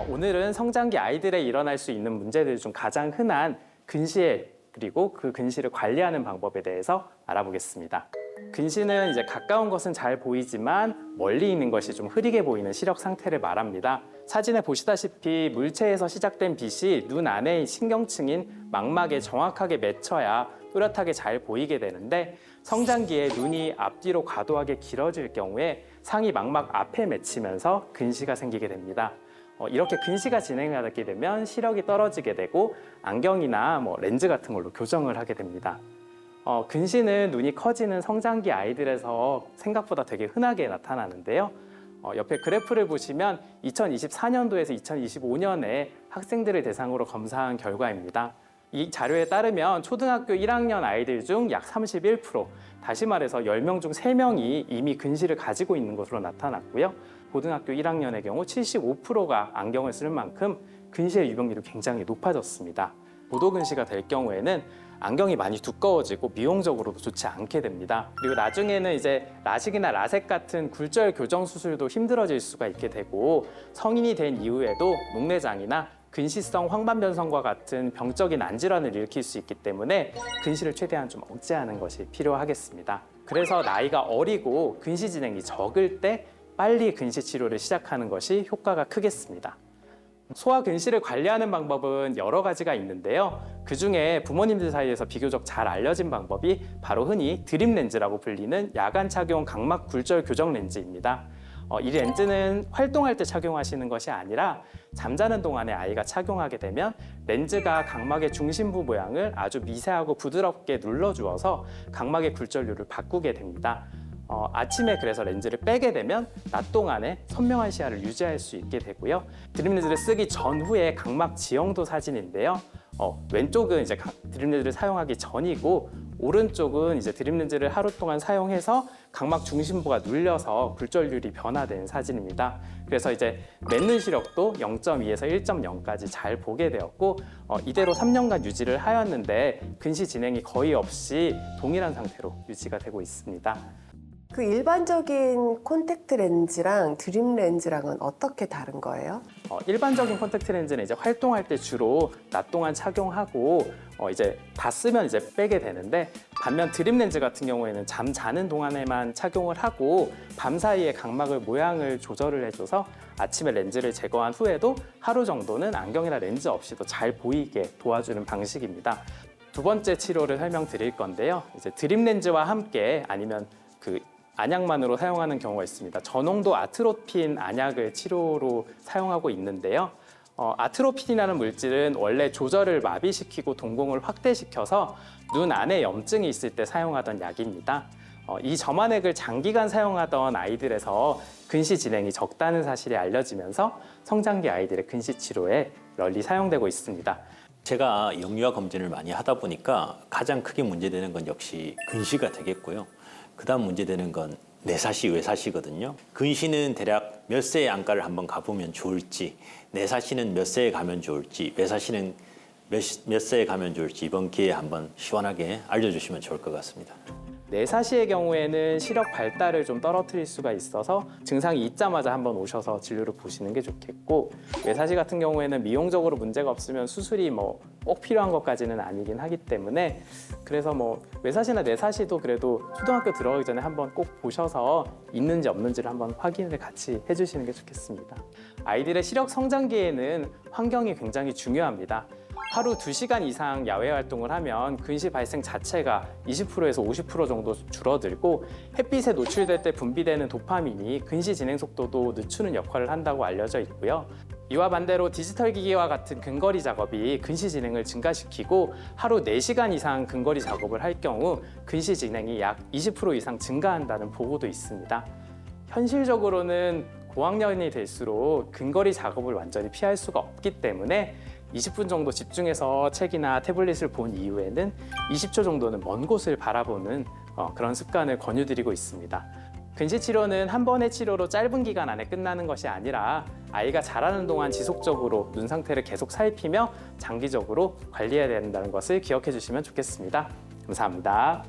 오늘은 성장기 아이들에 일어날 수 있는 문제들 중 가장 흔한 근시에 그리고 그 근시를 관리하는 방법에 대해서 알아보겠습니다. 근시는 이제 가까운 것은 잘 보이지만 멀리 있는 것이 좀 흐리게 보이는 시력 상태를 말합니다. 사진에 보시다시피 물체에서 시작된 빛이 눈 안의 신경층인 망막에 정확하게 맺혀야 또렷하게 잘 보이게 되는데 성장기에 눈이 앞뒤로 과도하게 길어질 경우에 상이 망막 앞에 맺히면서 근시가 생기게 됩니다. 이렇게 근시가 진행하게 되면 시력이 떨어지게 되고 안경이나 렌즈 같은 걸로 교정을 하게 됩니다. 근시는 눈이 커지는 성장기 아이들에서 생각보다 되게 흔하게 나타나는데요. 옆에 그래프를 보시면 2024년도에서 2025년에 학생들을 대상으로 검사한 결과입니다. 이 자료에 따르면 초등학교 1학년 아이들 중 약 31%, 다시 말해서 10명 중 3명이 이미 근시를 가지고 있는 것으로 나타났고요. 고등학교 1학년의 경우 75%가 안경을 쓰는 만큼 근시의 유병률이 굉장히 높아졌습니다. 고도근시가 될 경우에는 안경이 많이 두꺼워지고 미용적으로도 좋지 않게 됩니다. 그리고 나중에는 이제 라식이나 라섹 같은 굴절 교정 수술도 힘들어질 수가 있게 되고 성인이 된 이후에도 녹내장이나 근시성 황반변성과 같은 병적인 안질환을 일으킬 수 있기 때문에 근시를 최대한 좀 억제하는 것이 필요하겠습니다. 그래서 나이가 어리고 근시 진행이 적을 때 빨리 근시 치료를 시작하는 것이 효과가 크겠습니다. 소아 근시를 관리하는 방법은 여러 가지가 있는데요. 그중에 부모님들 사이에서 비교적 잘 알려진 방법이 바로 흔히 드림 렌즈라고 불리는 야간 착용 각막 굴절 교정 렌즈입니다. 이 렌즈는 활동할 때 착용하시는 것이 아니라 잠자는 동안에 아이가 착용하게 되면 렌즈가 각막의 중심부 모양을 아주 미세하고 부드럽게 눌러주어서 각막의 굴절률을 바꾸게 됩니다. 아침에 그래서 렌즈를 빼게 되면 낮 동안에 선명한 시야를 유지할 수 있게 되고요. 드림 렌즈를 쓰기 전후의 각막 지형도 사진인데요. 왼쪽은 이제 드림 렌즈를 사용하기 전이고 오른쪽은 이제 드림 렌즈를 하루 동안 사용해서 각막 중심부가 눌려서 굴절률이 변화된 사진입니다. 그래서 이제 맺는 시력도 0.2에서 1.0까지 잘 보게 되었고 이대로 3년간 유지를 하였는데 근시 진행이 거의 없이 동일한 상태로 유지가 되고 있습니다. 그 일반적인 콘택트 렌즈랑 드림 렌즈랑은 어떻게 다른 거예요? 일반적인 콘택트 렌즈는 이제 활동할 때 주로 낮 동안 착용하고 이제 다 쓰면 이제 빼게 되는데 반면 드림 렌즈 같은 경우에는 잠자는 동안에만 착용을 하고 밤 사이에 각막을 모양을 조절을 해줘서 아침에 렌즈를 제거한 후에도 하루 정도는 안경이나 렌즈 없이도 잘 보이게 도와주는 방식입니다. 두 번째 치료를 설명드릴 건데요. 이제 드림 렌즈와 함께 아니면 그 안약만으로 사용하는 경우가 있습니다. 저농도 아트로핀 안약을 치료로 사용하고 있는데요. 아트로핀이라는 물질은 원래 조절을 마비시키고 동공을 확대시켜서 눈 안에 염증이 있을 때 사용하던 약입니다. 이 점안액을 장기간 사용하던 아이들에서 근시 진행이 적다는 사실이 알려지면서 성장기 아이들의 근시 치료에 널리 사용되고 있습니다. 제가 영유아 검진을 많이 하다 보니까 가장 크게 문제되는 건 역시 근시가 되겠고요. 그다음 문제되는 건 내사시, 외사시거든요. 근시는 대략 몇 세의 안과를 한번 가보면 좋을지, 내사시는 몇 세에 가면 좋을지, 외사시는 몇 세에 가면 좋을지 이번 기회에 한번 시원하게 알려주시면 좋을 것 같습니다. 내사시의 경우에는 시력 발달을 좀 떨어뜨릴 수가 있어서 증상이 있자마자 한번 오셔서 진료를 보시는 게 좋겠고 외사시 같은 경우에는 미용적으로 문제가 없으면 수술이 꼭 필요한 것까지는 아니긴 하기 때문에 그래서 외사시나 내사시도 그래도 초등학교 들어가기 전에 한번 꼭 보셔서 있는지 없는지를 한번 확인을 같이 해주시는 게 좋겠습니다. 아이들의 시력 성장기에는 환경이 굉장히 중요합니다. 하루 2시간 이상 야외 활동을 하면 근시 발생 자체가 20%에서 50% 정도 줄어들고 햇빛에 노출될 때 분비되는 도파민이 근시 진행 속도도 늦추는 역할을 한다고 알려져 있고요. 이와 반대로 디지털 기기와 같은 근거리 작업이 근시 진행을 증가시키고 하루 4시간 이상 근거리 작업을 할 경우 근시 진행이 약 20% 이상 증가한다는 보고도 있습니다. 현실적으로는 고학년이 될수록 근거리 작업을 완전히 피할 수가 없기 때문에 20분 정도 집중해서 책이나 태블릿을 본 이후에는 20초 정도는 먼 곳을 바라보는 그런 습관을 권유드리고 있습니다. 근시 치료는 한 번의 치료로 짧은 기간 안에 끝나는 것이 아니라 아이가 자라는 동안 지속적으로 눈 상태를 계속 살피며 장기적으로 관리해야 된다는 것을 기억해 주시면 좋겠습니다. 감사합니다.